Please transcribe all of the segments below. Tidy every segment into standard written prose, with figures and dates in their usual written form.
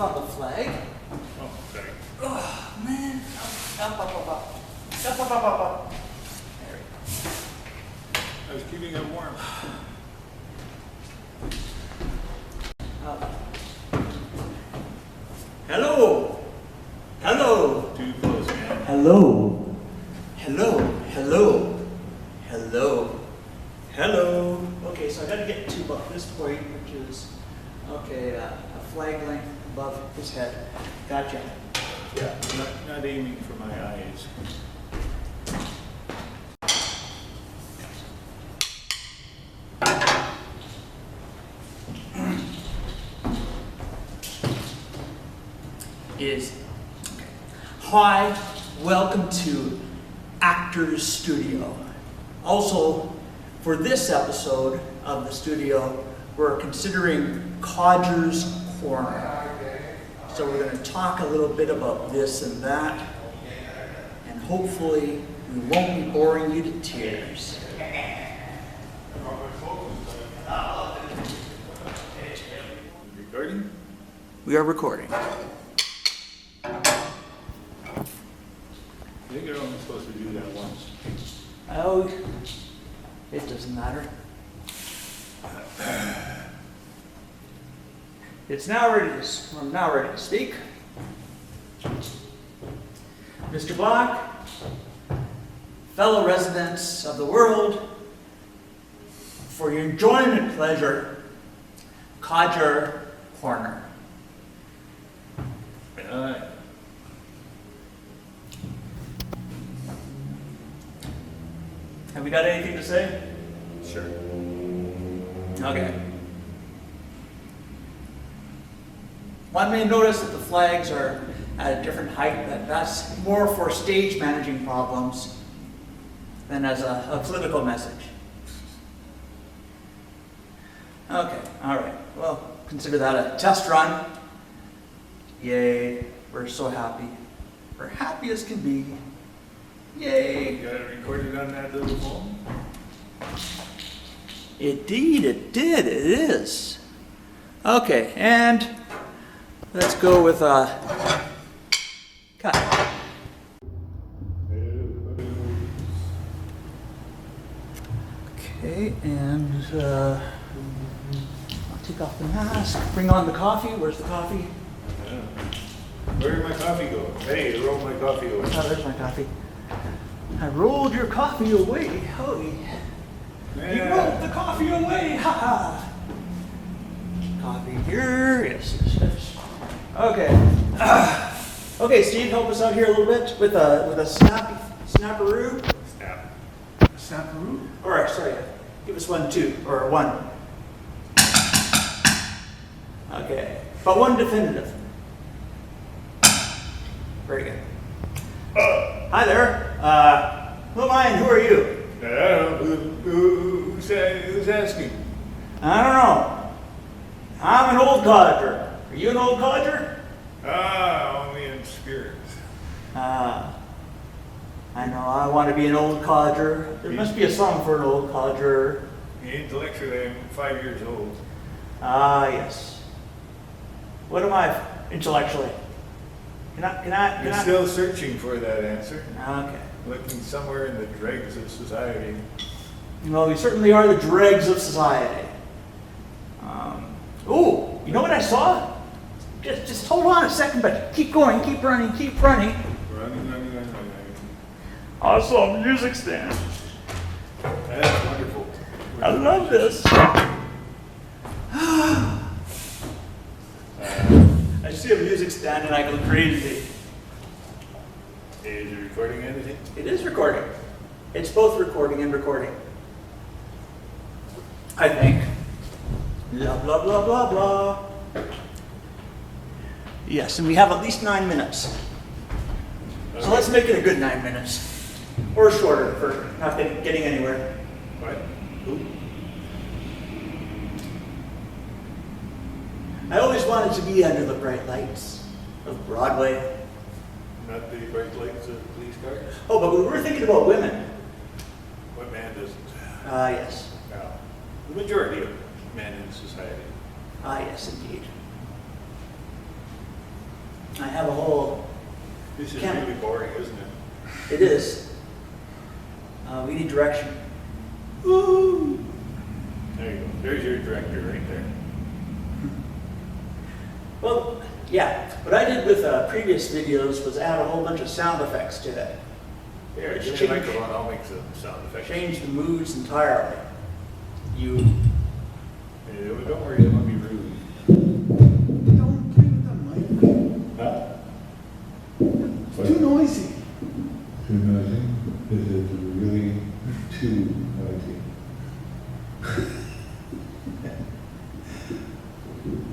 found the flag. Oh, sorry. Oh, man. Up, up, up, up. Up, up, up, up, up. There we I was keeping it warm. go. Up. Hello. Hello. Too close, man. Hello. Hello. Hello. Hello. Hello. Okay, so I gotta get to about this point, which is, okay, a flag length above his head. Gotcha. Yeah, not aiming for my eyes. Is okay. Hi, welcome to Actors Studio. Also, for this episode of the studio, we're considering Codger's Corner. So we're going to talk a little bit about this and that, and hopefully we won't be boring you to tears. Recording? We are recording. I think you're only supposed to do that once. Oh, it doesn't matter. It's now ready to, I'm now ready to speak. Mr. Black, fellow residents of the world, for your enjoyment and pleasure, Codger Corner. Have we got anything to say? Sure. Okay. One may notice that the flags are at a different height, that's more for stage managing problems than as a political message. Okay, all right. Well, consider that a test run. Yay, we're so happy. We're happy as can be. Yay. You got it recorded on that little phone? Indeed, it did. It is. Okay, and let's go with cut. Okay, and I'll take off the mask. Bring on the coffee. Where's the coffee? Yeah. Where did my coffee go? Hey, you rolled my coffee away. Oh, there's my coffee. I rolled your coffee away. Holy. You rolled the coffee away. Ha ha. Coffee here. Yes, yes, yes. Okay. Okay, Steve, help us out here a little bit with a snapperoo. Snapperoo? Or sorry, give us one, two, or one. Okay, but one definitive. Very good. Hi there. Who am I and who are you? I don't know. Who's asking? I don't know. I'm an old codger. Are you an old codger? Only in spirit. I know. I want to be an old codger. There must be a song for an old codger. Intellectually, I'm 5 years old. Yes. What am I intellectually? Can You're I? still searching for that answer. Okay. Looking somewhere in the dregs of society. Well, we certainly are the dregs of society. Oh, you know what I saw? Just hold on a second, but keep going, keep running, keep running. Running. I saw a music stand. That's wonderful. I love this. I see a music stand and I go crazy. Is it recording anything? It is recording. It's both recording and recording. I think. Blah, blah, blah, blah, blah. Yes, and we have at least 9 minutes. So let's make it a good 9 minutes. Or shorter for not getting anywhere. What? Who? I always wanted to be under the bright lights of Broadway. Not the bright lights of police cars? Oh, but we were thinking about women. What man doesn't? Yes. No. The majority of men in society. Yes, indeed. I have a whole, This is Can't- really boring, isn't it? it is. We need direction. Woo! There you go. There's your director right there. Well, yeah, what I did with previous videos was add a whole bunch of sound effects to it. Here, Just give me a change- microphone, I'll make some sound effects. Change the moods entirely. You Hey, don't worry, don't be rude. Don't play with the mic. Huh? It's too noisy. Too noisy? Is it really too noisy?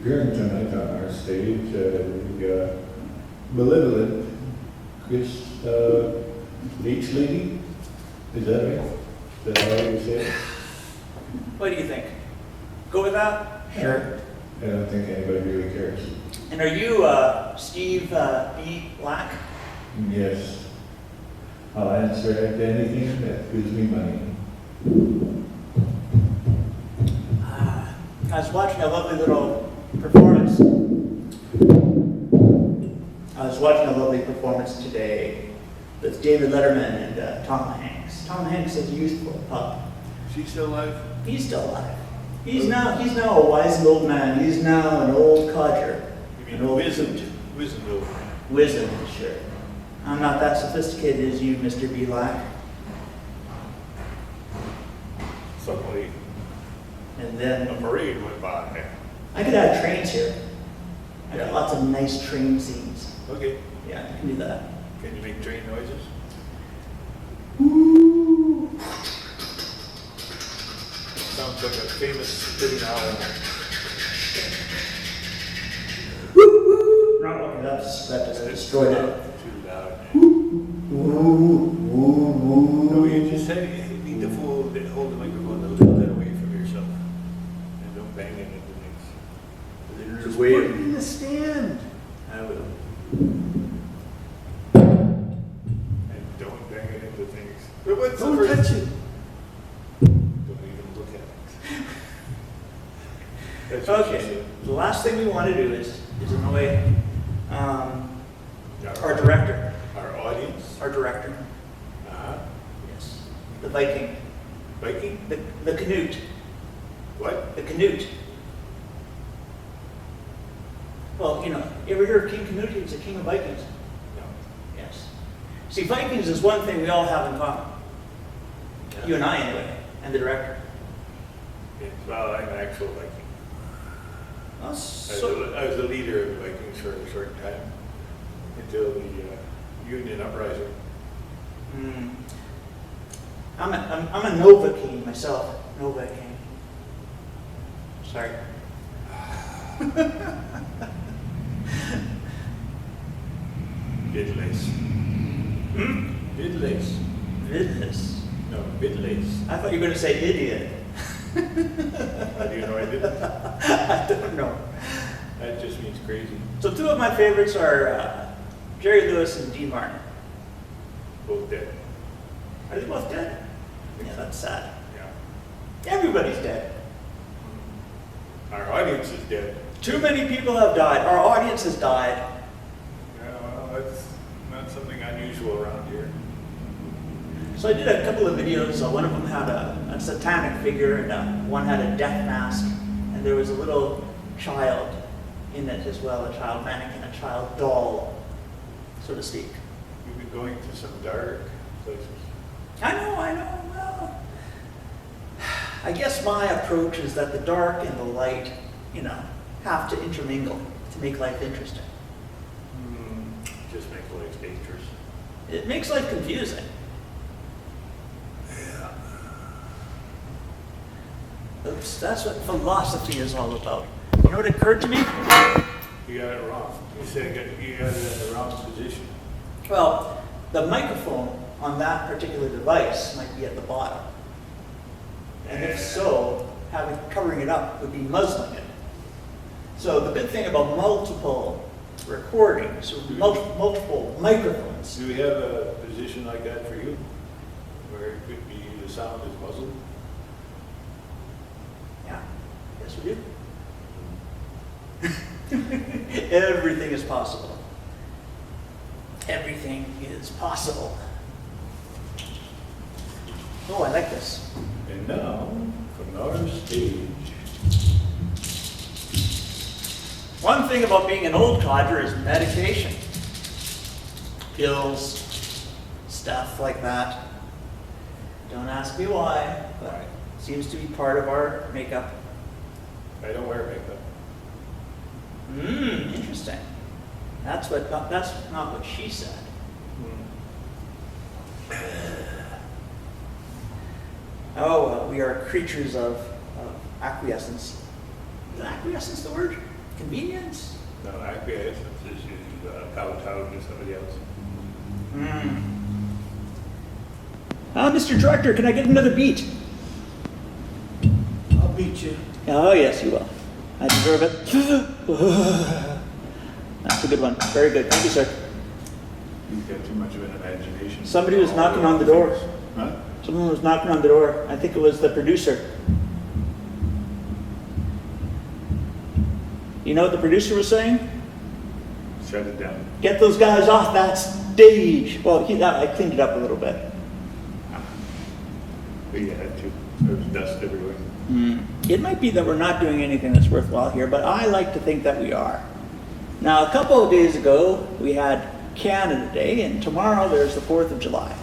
Appearing tonight on our stage, we got Malevolent Chris H. Lady. Is that right? Is that how you say it? What do you think? Go with that? Sure. I don't think anybody really cares. And are you Steve B. Black? Yes. I'll answer to anything that gives me money. I was watching a lovely little performance. Today with David Letterman and Tom Hanks. Tom Hanks is a youthful pup. Is he still alive? He's still alive. He's now a wise old man. He's now an old codger. You An mean old wizened old man. Wizened, sure. I'm not that sophisticated as you, Mr. B. Black. Suddenly, And a then parade went by. I could add trains here. I got Yeah. lots of nice train scenes. Okay, Yeah, I can do that. can you make train noises? Sounds like a famous spitting owl. No, okay, that just destroyed it. Too loud. Ooh, ooh, No, ooh. you just said you need to hold the microphone a little bit away from yourself. And don't bang it into things. Just put it in the stand. I will. And don't bang it into things. But what's the Don't first- touch it. Don't even look at it. That's what she Okay, said. the last thing we want to do is annoy our Our, director. our audience. Our director. Uh-huh. Yes. The Viking. Viking? The Canute. What? The Canute. Well, you know, you ever hear of King Canute? He was the king of Vikings. No. Yes. See, Vikings is one thing we all have in common. You and I, anyway, and the director. Well, I'm an actual Viking. Well, I was the leader of the Vikings for a short time until the Union uprising. I'm a Nova King myself. Nova King. Sorry. Bidlace. Bidlace. Goodness. No, Bidlace. I thought you were going to say idiot. How do you know I didn't? I don't know. That just means crazy. So two of my favorites are Jerry Lewis and Dean Martin. Both dead. Are they both dead? Yeah, that's sad. Yeah. Everybody's dead. Our audience is dead. Too many people have died. Our audience has died. Yeah, well, that's not something unusual around here. So I did a couple of videos. One of them had a satanic figure, and one had a death mask, and there was a little child in it as well, a child mannequin, a child doll, so to speak. You've been going to some dark places. I know. Well, I guess my approach is that the dark and the light, you know, have to intermingle to make life interesting. Just make life dangerous. It makes life confusing. Yeah. That's what philosophy is all about. You know what occurred to me? You got it wrong. You said you got it in the wrong position. Well, the microphone on that particular device might be at the bottom. And if so, covering it up would be muzzling it. So the good thing about multiple recordings, or multiple microphones, Do we have a position like that for you? Where it could be the sound is muzzled? yeah, yes we do. Everything is possible. everything is possible. Oh, I like this. And now, from our stage, One thing about being an old codger is medication. Pills, stuff like that. Don't ask me why, but it seems to be part of our makeup. I don't wear makeup. Interesting. That's not what she said. Oh, we are creatures of acquiescence. Is acquiescence the word? Convenience? No, acquiescence is you kowtow to somebody else. Mr. Director, can I get another beat? I'll beat you. Oh, yes, you will. I deserve it. That's a good one. Very good. Thank you, sir. You've got too much of an imagination. Somebody was knocking on the door. Huh? Someone was knocking on the door. I think it was the producer. You know what the producer was saying? Shut it down. Get those guys off that stage. Well, I cleaned it up a little bit. But you had to. There was dust everywhere. It might be that we're not doing anything that's worthwhile here, but I like to think that we are. Now, a couple of days ago, we had Canada Day, and tomorrow there's the 4th of July.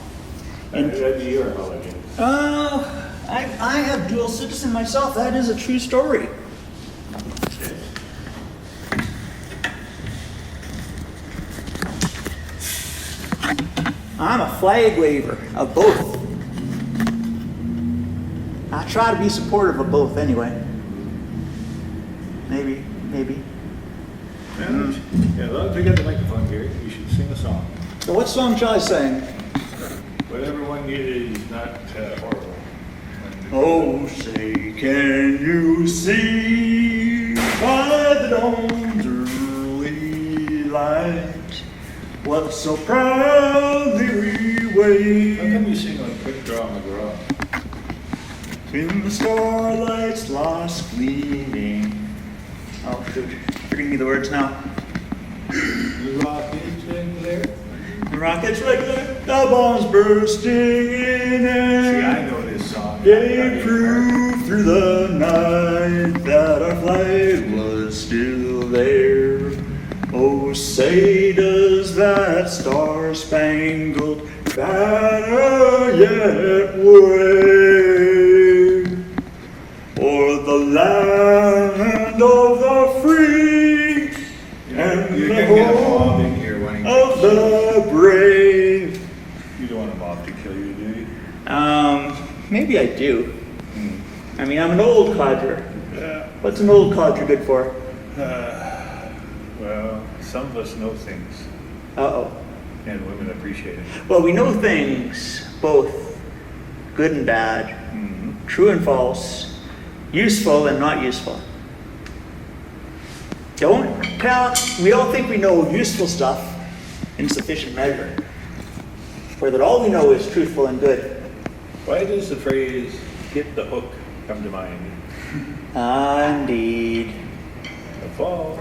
And That'd be your holiday. I have dual citizen myself. That is a true story. I'm a flag waver of both. I try to be supportive of both anyway. Maybe. Yeah, as long as we got the microphone here, you should sing a song. So what song shall I sing? Whatever one is not horrible. Oh, say, can you see by the dawn's early light what so proudly we wave? How come you sing like Quick Draw McGraw? In the starlight's last gleaming. Oh, shoot. Forgetting me the words now. The rockets in there. The rockets regular, the bombs bursting in See, I air. know this song. Gave proof through the night that our flag was still there. Oh, say does that star-spangled banner yet wave o'er the land of the free and You're the gonna get a mob home in here wanting of the brave. You don't want a mob to kill you, do you? Maybe I do. I mean, I'm an old codger. What's an old codger good for? Well, some of us know things, Uh-oh. and women appreciate it. Well, we know things, both good and bad, true and false, useful and not useful. We all think we know useful stuff in sufficient measure, or that all we know is truthful and good. Why does the phrase "hit the hook" come to mind? Indeed. The fall.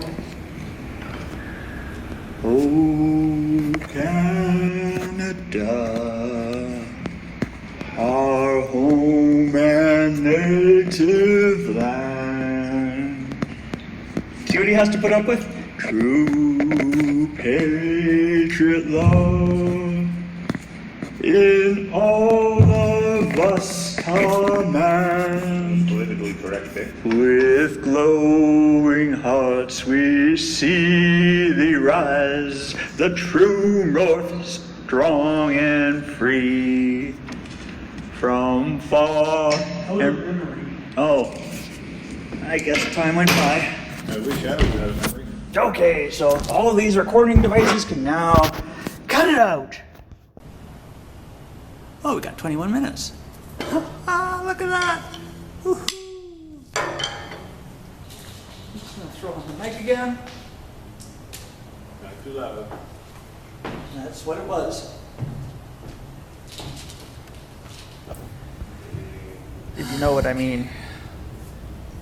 Oh, Canada, our home and native land. See what he has to put up with? True patriot love in all of us command. Politically correct there. With glowing hearts we see thee rise, the true north strong and free. From far oh, I guess time went by. I wish I was out of memory. Okay, so all of these recording devices can now cut it out. Oh, we got 21 minutes. Ah, look at that. Woo-hoo. Just gonna throw on the mic again. Not too loud. That's what it was. If you know what I mean.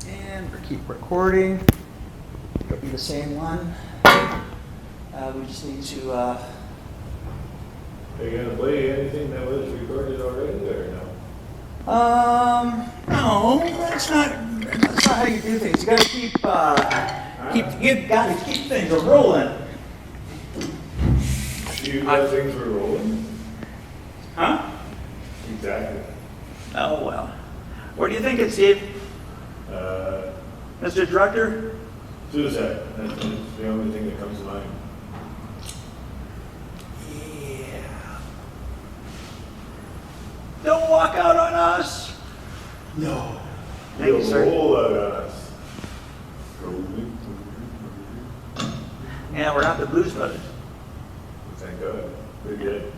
And we keep recording. It'll be the same one. We just need to Are you gonna play anything that was recorded already, or no? No, that's not how you do things. You gotta keep things rolling. You got things were rolling? Huh? Exactly. Oh, well. What do you think, Steve? Mr. Director? Suicide, that's the only thing that comes to mind. Yeah. Don't walk out on us. No. Thank you, sir. Roll out on us. Yeah, we're not the Blues Brothers. Thank God. We did.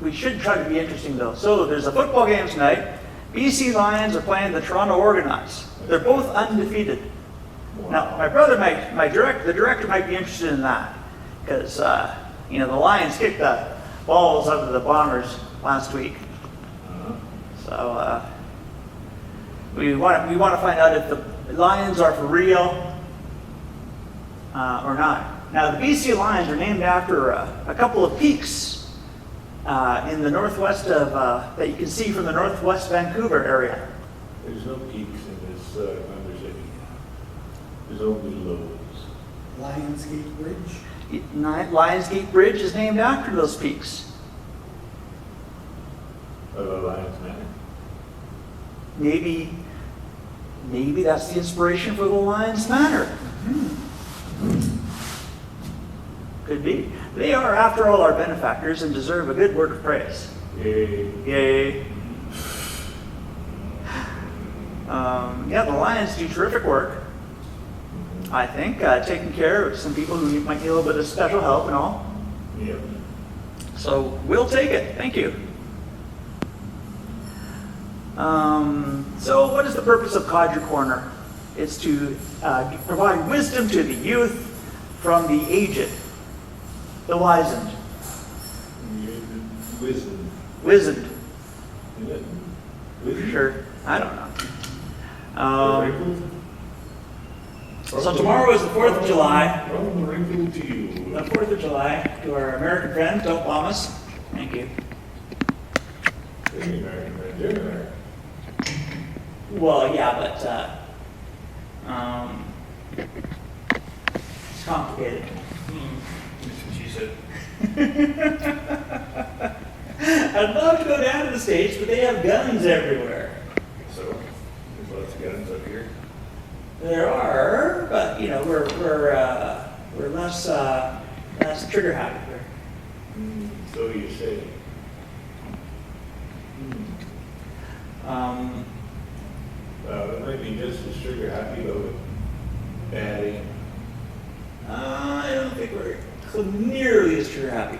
We should try to be interesting, though. So there's a football game tonight. BC Lions are playing the Toronto Argonauts. They're both undefeated. Now, my brother the director might be interested in that because, the Lions kicked the balls out of the Bombers last week. So we want to find out if the Lions are for real or not. Now, the BC Lions are named after a couple of peaks in the northwest of that you can see from the northwest Vancouver area. There's no peaks in this conversation. There's only lows. Lionsgate Bridge. Lionsgate Bridge is named after those peaks. Of a Lions Manor. Maybe that's the inspiration for the Lions Manor. Could be. They are, after all, our benefactors and deserve a good word of praise. Yay. Yay. The Lions do terrific work, I think, taking care of some people who might need a little bit of special help and all. Yep. So we'll take it. Thank you. So what is the purpose of Codger Corner? It's to provide wisdom to the youth from the aged, the wizened. Wisdom. Wizened, Is it? for Wisdom? sure. I don't know. Wrinkled? So tomorrow is the 4th of July. From wrinkled to you. The 4th of July, to our American friends, don't bomb us. Thank you. You're an American, right? You're an American. Well, yeah, but it's complicated. That's what she said. I'd love to go down to the States, but they have guns everywhere. So, there's lots of guns up here. There are, but we're less trigger happy here. So you say. It might be just as trigger happy, but with bad aim. I don't think we're nearly as trigger happy.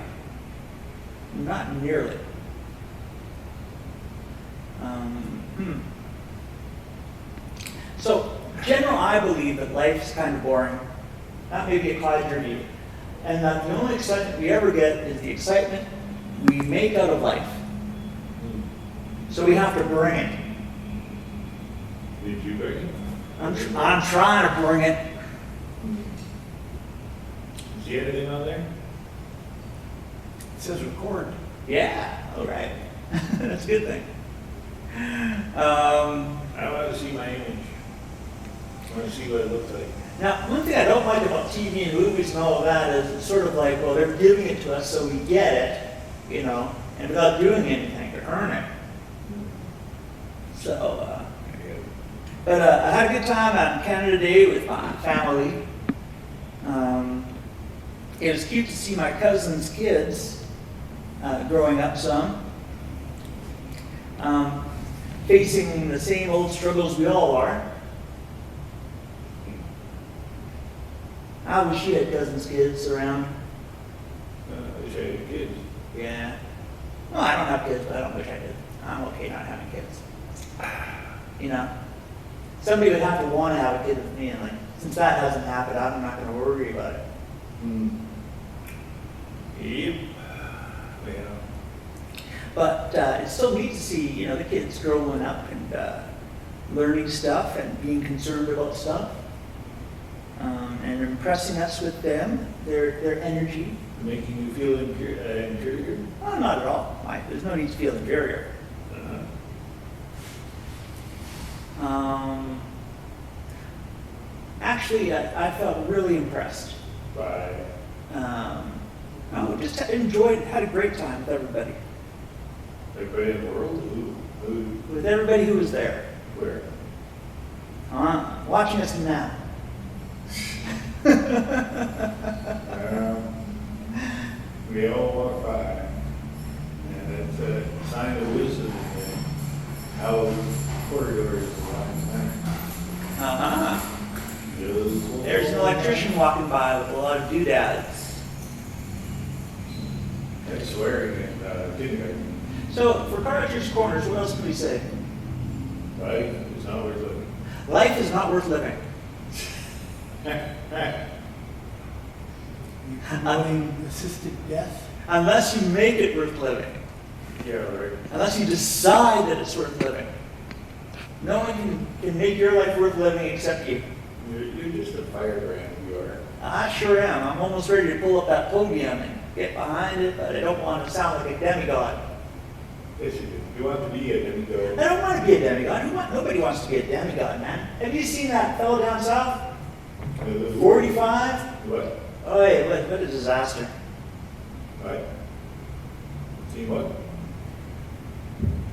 Not nearly. So, in general, I believe that life is kind of boring. That may be a cottage view. And that the only excitement we ever get is the excitement we make out of life. So we have to bring it. Did you bring it? I'm trying to bring it. See anything on there? It says record. Yeah, all right. That's a good thing. I want to see my image. I want to see what it looks like. Now, one thing I don't like about TV and movies and all of that is it's sort of like, well, they're giving it to us so we get it, and without doing anything to earn it. So, but I had a good time out in Canada Day with my family. It was cute to see my cousin's kids growing up some, facing the same old struggles we all are. I wish you had cousins' kids around. I wish I had kids. Yeah. Well, I don't have kids, but I don't wish I did. I'm okay not having kids. Somebody would have to want to have a kid with me, and since that hasn't happened, I'm not going to worry about it. Yep. Yeah. But it's so neat to see, the kids growing up and learning stuff and being concerned about stuff. and impressing us with them, their energy. Making you feel inferior? Oh, not at all. There's no need to feel inferior. Actually, I felt really impressed. By I just had a great time with everybody. everybody in the world? Who, With everybody who was there. where? Watching us now. We all walk by, and it's a sign of wisdom in how corridors align. Uh-huh. Those- There's an electrician walking by with a lot of doodads. And swearing in kindergarten. So, for Carter's Corners, what else can we say? Life is not worth living. Life is not worth living. Promoting assisted death. Unless you make it worth living. Yeah, right. Unless you decide that it's worth living. No one can make your life worth living except you. You're just a firebrand, you are. I sure am. I'm almost ready to pull up that podium and get behind it, but I don't want to sound like a demigod. Yes, you do. You want to be a demigod. I don't want to be a demigod. Nobody wants to be a demigod, man. Have you seen that fellow down south? 45? What? Oh, hey, what a disaster. What? See what?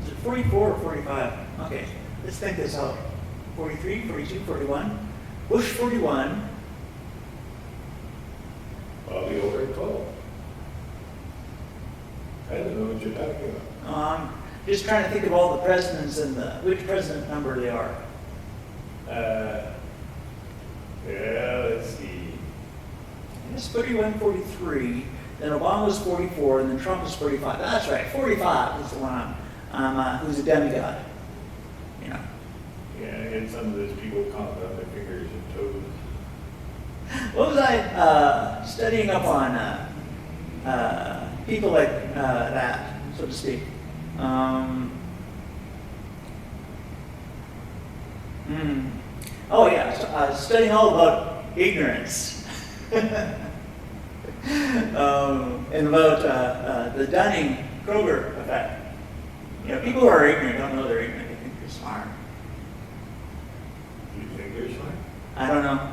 Is it 44 or 45? Okay, let's think this out. 43, 42, 41. Bush 41. Bobby over at 12. I don't know what you're talking about. Just trying to think of all the presidents and which president number they are. Yeah, let's see. It's 41, 43. Then Obama's 44, and then Trump is 45. That's right, 45 is the one who's a demigod. You know. Yeah, I had some of those people counting on their fingers and toes. What was I studying up on people like that, so to speak? Oh yeah, so I was studying all about ignorance. And about the Dunning-Kruger effect. You know, people who are ignorant don't know they're ignorant. They think they're smart. Do you think you're smart? I don't know.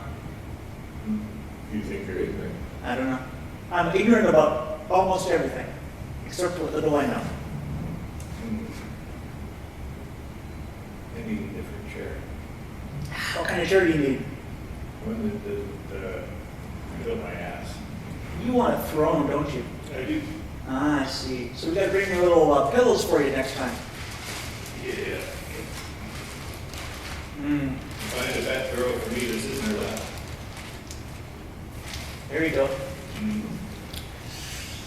Do you think you're ignorant? I don't know. I'm ignorant about almost everything, except what little I know. I need a different chair. What kind of chair do you need? One that doesn't fill my ass. You want a throne, don't you? I do. Ah, I see. So we got to bring your little pillows for you next time. Yeah. Find a fat girl for me to sit in her lap. There you go.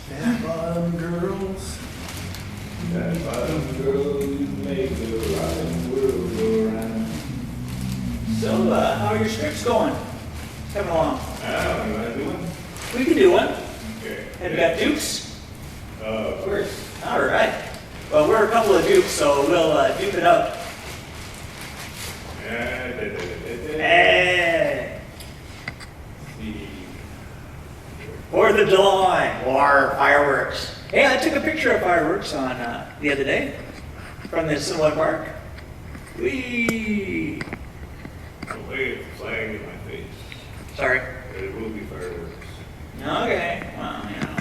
Fat bottom girls. That bottom girl, you make the rotten world go round. So, how are your strips going? Coming along. Ah, you want to do one? We can do one. Okay. Have you got dukes? Of course. All right. Well, we're a couple of dukes, so we'll duke it out. Hey! See. 4th of July, or fireworks. Hey, I took a picture of fireworks on the other day from the Assiniboine Park. Whee! Don't wave the flag in my face. Sorry. It will be fireworks. Okay, well, you know.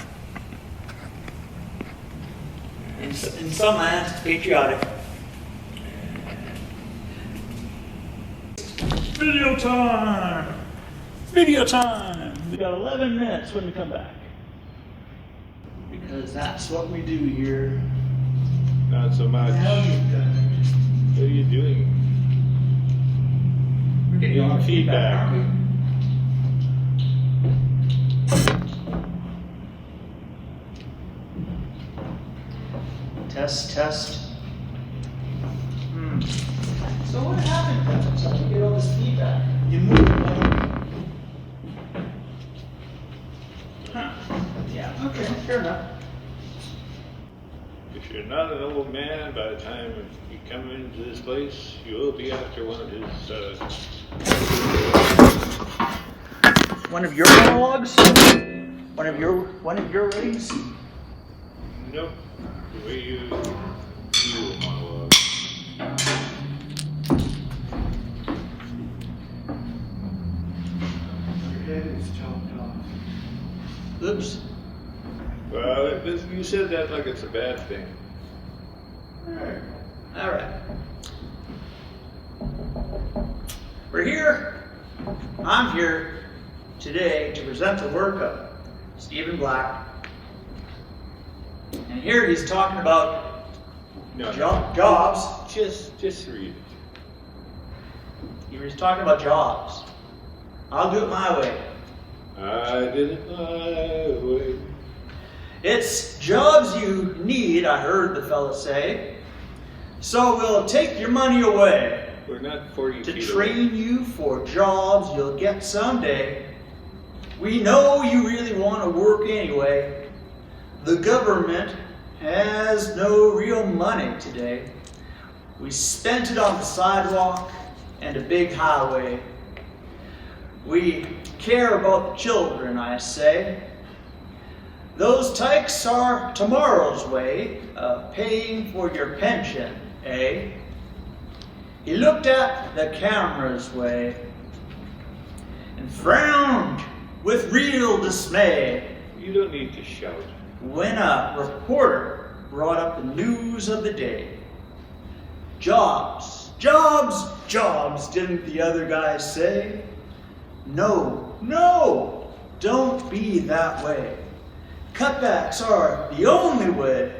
In some lands, it's patriotic. Video time! Video time! We got 11 minutes when we come back. Because that's what we do here. Not so much. Now you've done it. What are you doing? We're getting a lot of feedback, aren't we? Test, test. So what happened to get all this feedback? You move like, Huh. Yeah, okay, fair enough. If you're not an old man, by the time you come into this place, you will be after one of his one of your monologues? One of your writings? Nope. The way you monologue. Your head is chopped off. Oops. Well, you said that like it's a bad thing. All right. We're here. I'm here today to present the work of Stephen Black. And here he's talking about No, jobs. Just read it. He's talking about jobs. I'll do it my way. I did it my way. It's jobs you need, I heard the fella say. So we'll take your money away We're not 40 to feet train you for jobs you'll get someday. We know you really want to work anyway. The government has no real money today. We spent it on the sidewalk and a big highway. We care about the children, I say. Those tykes are tomorrow's way of paying for your pension, eh? He looked at the camera's way and frowned with real dismay You don't need to shout. when a reporter brought up the news of the day. Jobs, jobs, jobs, didn't the other guys say? No, no, don't be that way. Cutbacks are the only way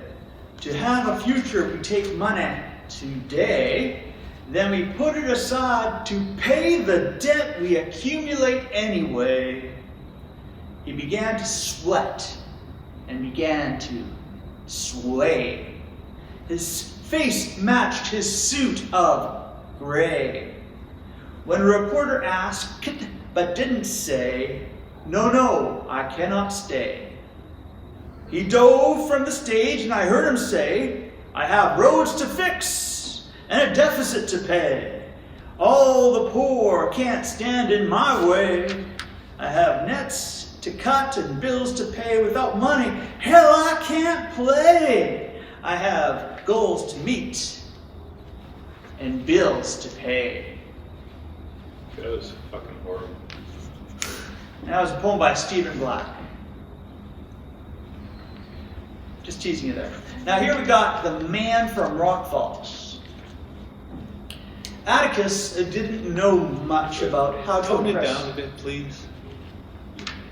to have a future. We take money today, then we put it aside to pay the debt we accumulate anyway. He began to sweat and began to sway. His face matched his suit of gray. When a reporter asked, but didn't say, no, no, I cannot stay. He dove from the stage and I heard him say, I have roads to fix and a deficit to pay. All the poor can't stand in my way. I have nets to cut and bills to pay. Without money, hell, I can't play. I have goals to meet and bills to pay. That was fucking horrible. And that was a poem by Stephen Black. Just teasing you there. Now here we got the man from Rock Falls. Atticus didn't know much about how to Tone it impress. down a bit, please.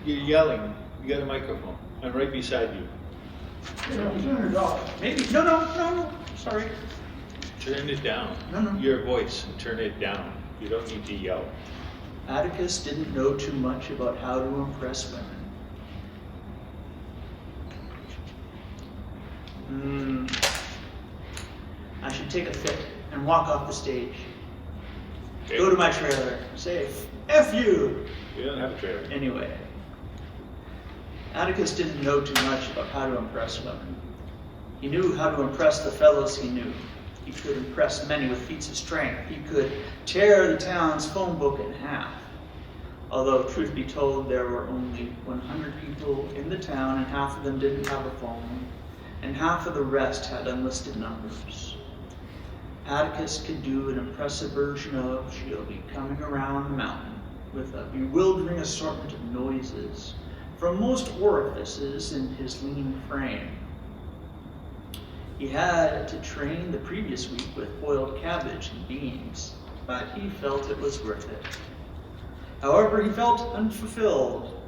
You're yelling. You got a microphone. I'm right beside you. Turn it off. Maybe, no, sorry. Turn it down. No. Your voice. Turn it down. You don't need to yell. Atticus didn't know too much about how to impress women. I should take a fit and walk off the stage. Okay. Go to my trailer. Say, F you! You don't have a trailer. Anyway, Atticus didn't know too much about how to impress women. He knew how to impress the fellows he knew. He could impress many with feats of strength. He could tear the town's phone book in half. Although, truth be told, there were only 100 people in the town, and half of them didn't have a phone, and half of the rest had unlisted numbers. Atticus could do an impressive version of "She'll Be Coming Around the Mountain" with a bewildering assortment of noises from most orifices in his lean frame. He had to train the previous week with boiled cabbage and beans, but he felt it was worth it. However, he felt unfulfilled.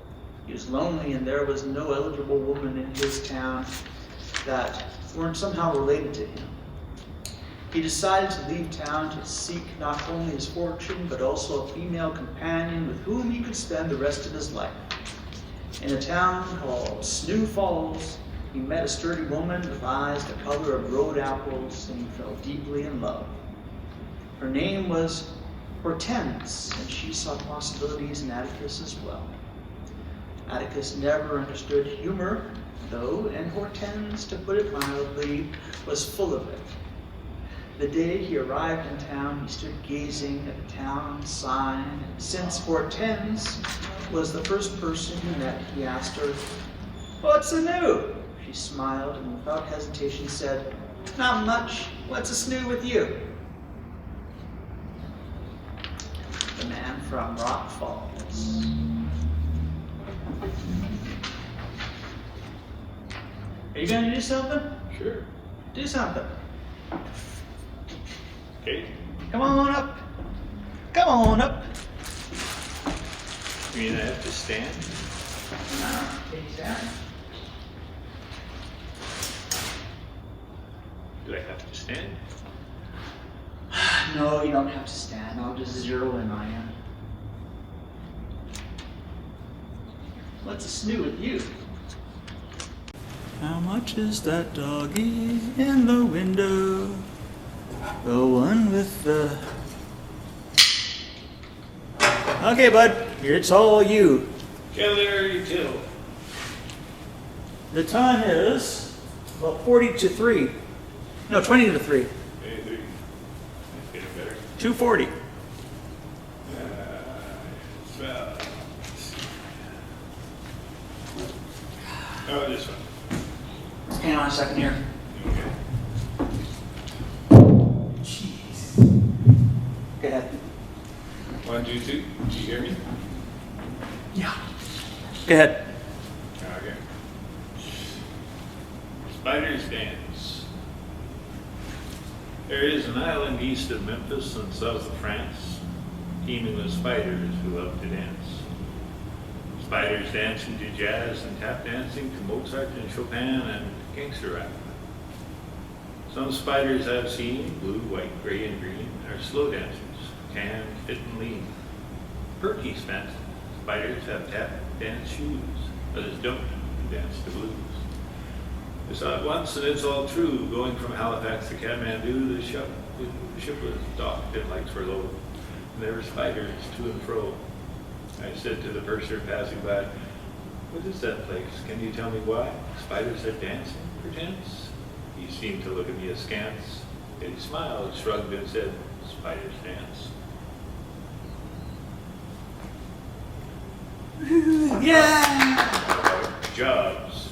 He was lonely, and there was no eligible woman in his town that weren't somehow related to him. He decided to leave town to seek not only his fortune, but also a female companion with whom he could spend the rest of his life. In a town called Snoo Falls, he met a sturdy woman with eyes the color of road apples, and he fell deeply in love. Her name was Hortense, and she saw possibilities in Atticus as well. Atticus never understood humor, though, and Hortense, to put it mildly, was full of it. The day he arrived in town, he stood gazing at the town sign, and since Hortense was the first person he met, he asked her, "What's new?" She smiled and without hesitation said, "Not much. What's a snoo with you?" The man from Rock Falls. Are you gonna do something? Sure. Do something. Okay. Come on up. Come on up. You mean I have to stand? Can you stand? Do I have to stand? No, you don't have to stand. I'll just zero in on you. What's a snoo with you? How much is that doggy in the window? The one with the... Okay, bud. It's all you. Gallery till. The time is about 40 to 3. No, 20 to 3. 23. That's getting better. 2:40. Well, oh, this one. Hang on a second here. Okay. Jeez. Go ahead. 1, 2, 2. Do you hear me? Yeah. Go ahead. Okay. Spider's Dance. There is an island east of Memphis and south of France, teeming with spiders who love to dance. Spiders dancing to jazz and tap dancing to Mozart and Chopin and gangster rap. Some spiders I've seen, blue, white, gray, and green, are slow dancers, tan, fit, and lean. Perky spiders have tap dance shoes, others don't dance the blues. I saw it once and it's all true, going from Halifax to Kathmandu, the ship was docked in like Furlough, and there were spiders to and fro. I said to the purser passing by, "What is that place? Can you tell me why? Spiders are dancing, perchance?" He seemed to look at me askance. He smiled, shrugged, and said, "Spiders dance." Yeah! Jobs.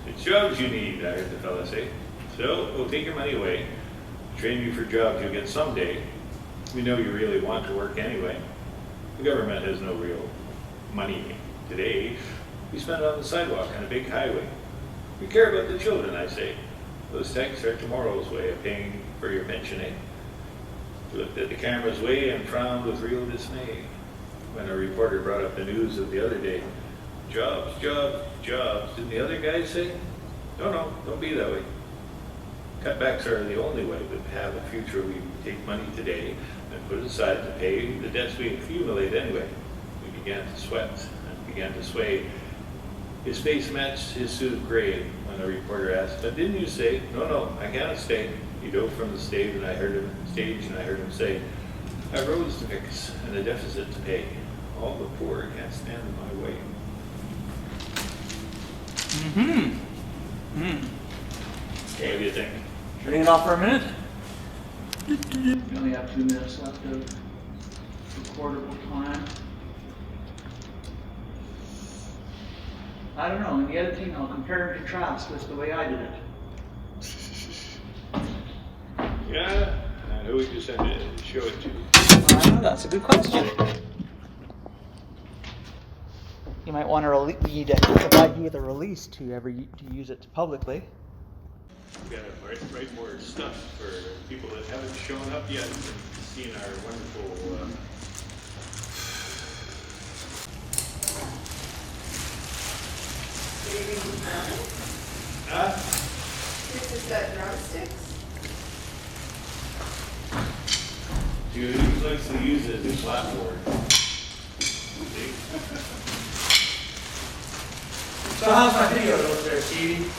It's jobs you need, I heard the fella say. So we'll take your money away, train you for jobs you'll get someday. We know you really want to work anyway. The government has no real money today. We spend it on the sidewalk on a big highway. We care about the children, I say. Those texts are tomorrow's way of paying for your pension, eh? We looked at the camera's way and frowned with real dismay when a reporter brought up the news of the other day. Jobs. Didn't the other guys say? No, don't be that way. Cutbacks are the only way to have a future. We take money today and put it aside to pay the debts we accumulate anyway. We began to sweat and began to sway. His face matched his suit of gray when a reporter asked, "But didn't you say?" No, I cannot stay. He dove from the stage and I heard him say, "I have roads to fix and a deficit to pay. All the poor can't stand in my way." What do you think? Turning it off for a minute. We only have 2 minutes left of recordable time. I don't know, in the editing I'll compare and contrast with the way I did it. Yeah, and who would you send it, show it to? I don't know, that's a good question. You might want to provide you with a release to use it publicly. We've got to write more stuff for people that haven't shown up yet and seen our wonderful This has got drumsticks. Dude, he likes to use it as a clapboard. So how's my video look there, Stevie?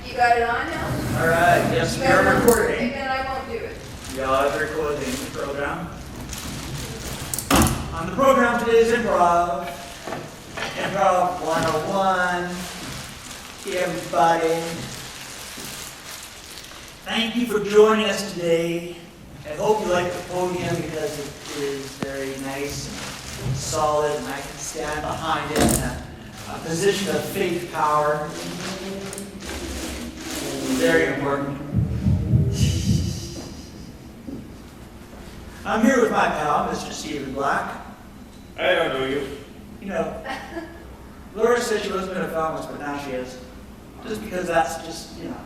You got it on now? All right, yes, we are recording. Then I won't do it. Yeah, I'm recording the program. On the program today is Improv. Improv 101. Everybody. Thank you for joining us today. I hope you like the podium because it is very nice and solid, and I can stand behind it in a position of faith power. Very important. I'm here with my pal, Mr. Stephen Black. I don't know you. You know, Laura said she wasn't going to film us, but now she is. Just because that's just, you know.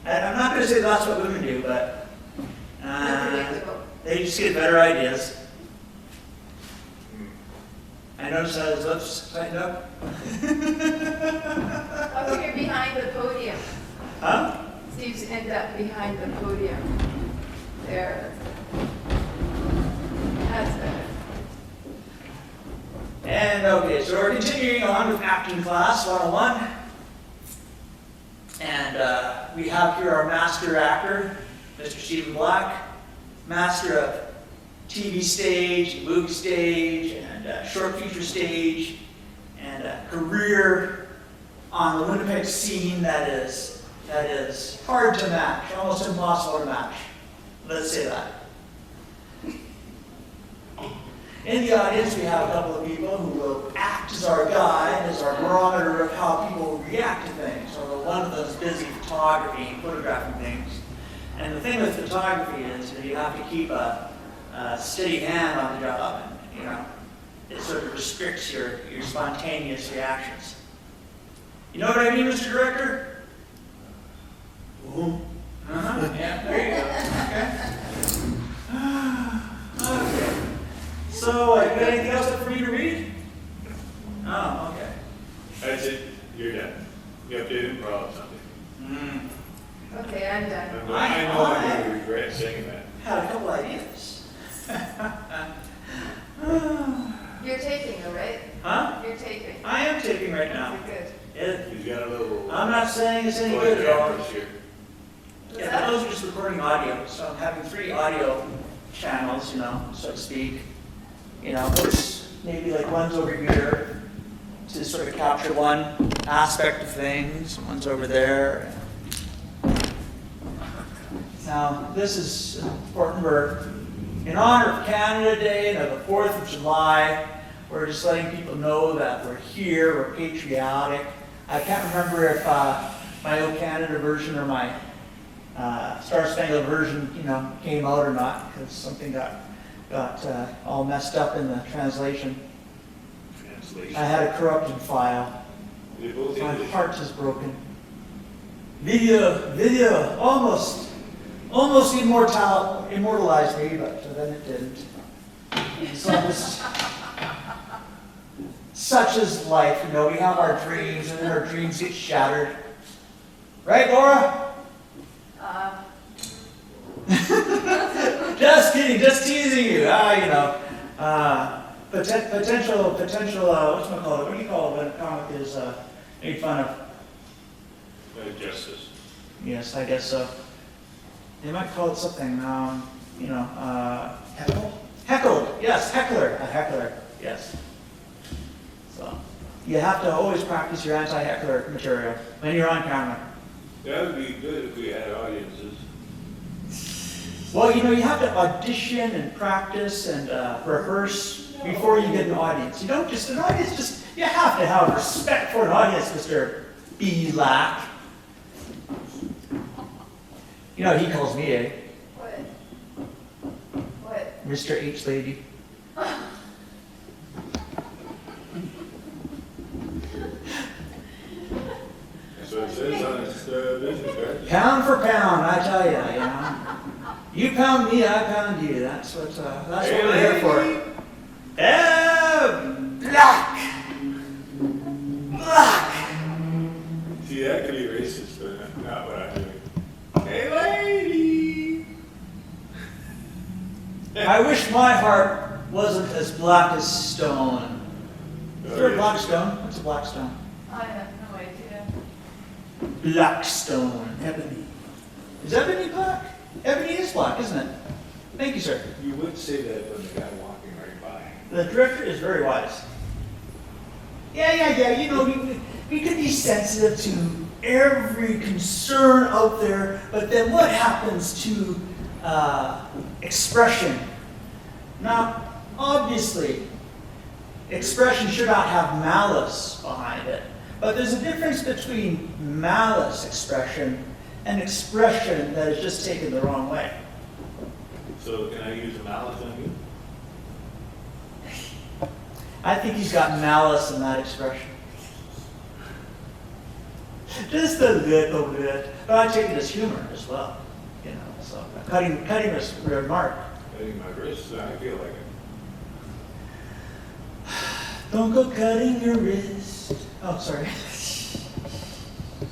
And I'm not going to say that's what women do, but they just get better ideas. I noticed that his lips tightened up. How come you're behind the podium? Huh? Steve's end up behind the podium. There. That's better. And okay, so we're continuing on with Acting Class 101. And we have here our master actor, Mr. Stephen Black, master of TV stage, movie stage, and short feature stage, and a career on the Winnipeg scene that is hard to match, almost impossible to match. Let's say that. In the audience, we have a couple of people who will act as our guide, as our barometer of how people react to things. So one of them is busy photography, photographing things. And the thing with photography is that you have to keep a steady hand on the job, and, you know, it sort of restricts your spontaneous reactions. You know what I mean, Mr. Director? Ooh. Uh-huh. Yeah, there you go. Okay. Okay. So, you got anything else for me to read? Oh, okay. That's it. You're done. You have to improv something. Okay, I'm done. I know I'm going to regret saying that. Had a couple ideas. You're taking it, right? Huh? You're taking. I am taping right now. Good. He's got a little. I'm not saying it's any good at all. What's Yeah, that? but those are just recording audio. So I'm having 3 audio channels, you know, so to speak. You know, there's maybe like one's over here to sort of capture one aspect of things, and one's over there. Now, this is important. We're in honor of Canada Day and of the 4th of July. We're just letting people know that we're here, we're patriotic. I can't remember if my O Canada version or my Star Spangled version, you know, came out or not, because something got all messed up in the translation. I had a corrupted file. They both My English. heart is broken. Video, almost immortalized me, but then it didn't. So this, such is life, you know. We have our dreams, and then our dreams get shattered. Right, Laura? Just kidding, just teasing you. You know. Potential, whatchamacallit, what do you call it when a comic is made fun of? Justice. Yes, I guess so. They might call it something, you know, heckled, yes, heckler, a heckler, yes. So, you have to always practice your anti-heckler material when you're on camera. That would be good if we had audiences. Well, you know, you have to audition and practice and rehearse before you get an audience. You don't just, an audience just, you have to have respect for an audience, Mr. B. Lack. You know, he calls me a What? What? Mr. H. Lady. That's what it says on his business card. Pound for pound, I tell you, you know. You pound me, I pound you. That's what we're here for. Black! Black! See, that could be racist, but not what I'm doing. Hey, lady! I wish my heart wasn't as black as stone. Is there a black stone? What's a black stone? I have no idea. Black stone. Ebony. Is ebony black? Ebony is black, isn't it? Thank you, sir. You would say that when the guy walking right by. The director is very wise. Yeah. You know, we could be sensitive to every concern out there, but then what happens to expression. Now, obviously, expression should not have malice behind it. But there's a difference between malice expression and expression that is just taken the wrong way. So can I use a malice on you? I think he's got malice in that expression. Just a little bit. But I take it as humor as well. You know, so cutting his remark. Cutting my wrists, I feel like it. Don't go cutting your wrist. Oh, sorry.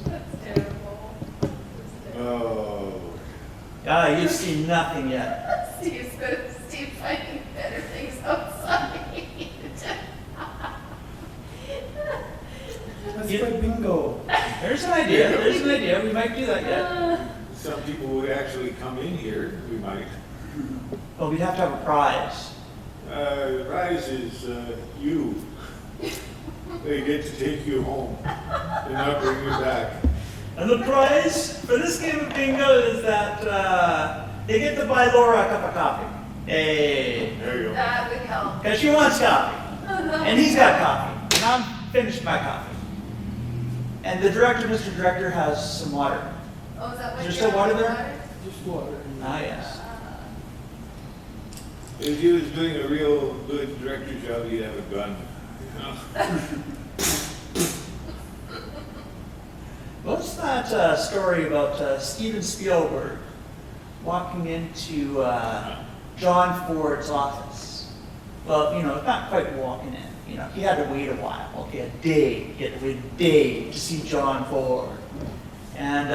That's terrible. Oh. Ah, you've seen nothing yet. Steve's finding better things outside. Let's play bingo. There's an idea. There's an idea. We might do that yet. Some people would actually come in here, we might. Well, we'd have to have a prize. The prize is you. They get to take you home and not bring you back. And the prize for this game of bingo is that they get to buy Laura a cup of coffee. Hey. There you go. That would help. Because she wants coffee. And he's got coffee. And I'm finished my coffee. And the director, Mr. Director, has some water. Oh, is that what Is there you're still water on there? Just water. Ah, yes. If he was doing a real good director's job, he'd have a gun. You know? What's that story about Steven Spielberg walking into John Ford's office? Well, you know, not quite walking in. You know, he had to wait a while. Okay, a day. He had to wait a day to see John Ford. And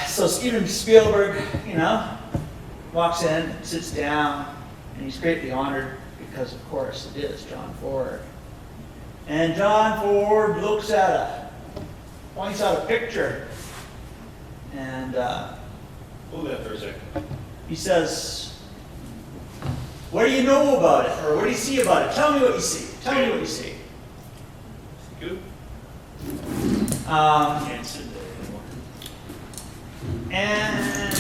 so Steven Spielberg, you know, walks in, sits down, and he's greatly honored because, of course, it is John Ford. And John Ford looks at points out a picture, and Hold that for a second. he says, "What do you know about it? Or what do you see about it? Tell me what you see. Tell me what you see." Good. Can't sit there anymore. And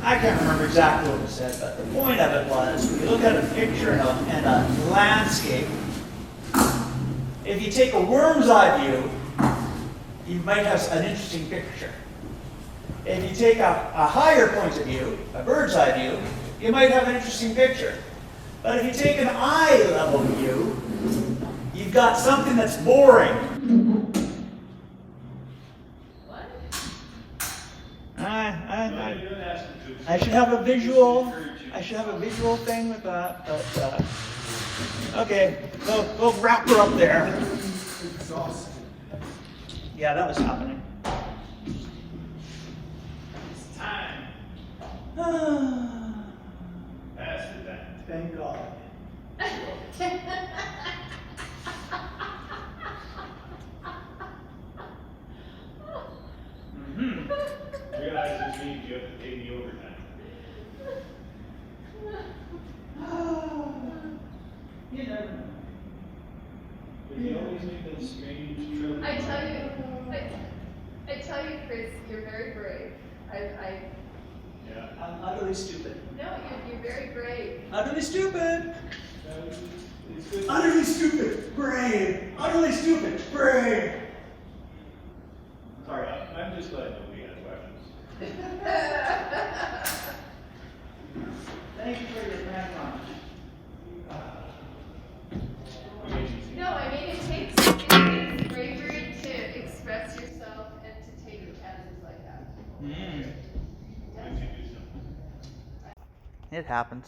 I can't remember exactly what was said, but the point of it was, when you look at a picture and a landscape, if you take a worm's eye view, you might have an interesting picture. If you take a higher point of view, a bird's eye view, you might have an interesting picture. But if you take an eye level view, you've got something that's boring. What? I should have a visual. I should have a visual thing with that. But okay, we'll wrap her up there. Exhausted. Yeah, that was happening. It's time. Pass the time. Thank God. Realize this means you have to pay the overtime. You never know. But you always make those strange trouble. I tell you, Chris, you're very brave. Yeah. I'm utterly stupid. No, you're very brave. Utterly stupid. It's good. Utterly stupid. Brave. Utterly stupid. Brave. Sorry, I'm just glad nobody had weapons. Thank you for your grand comment. No, I mean, it takes bravery to express yourself and to take chances like that. Why don't you do something? It happens.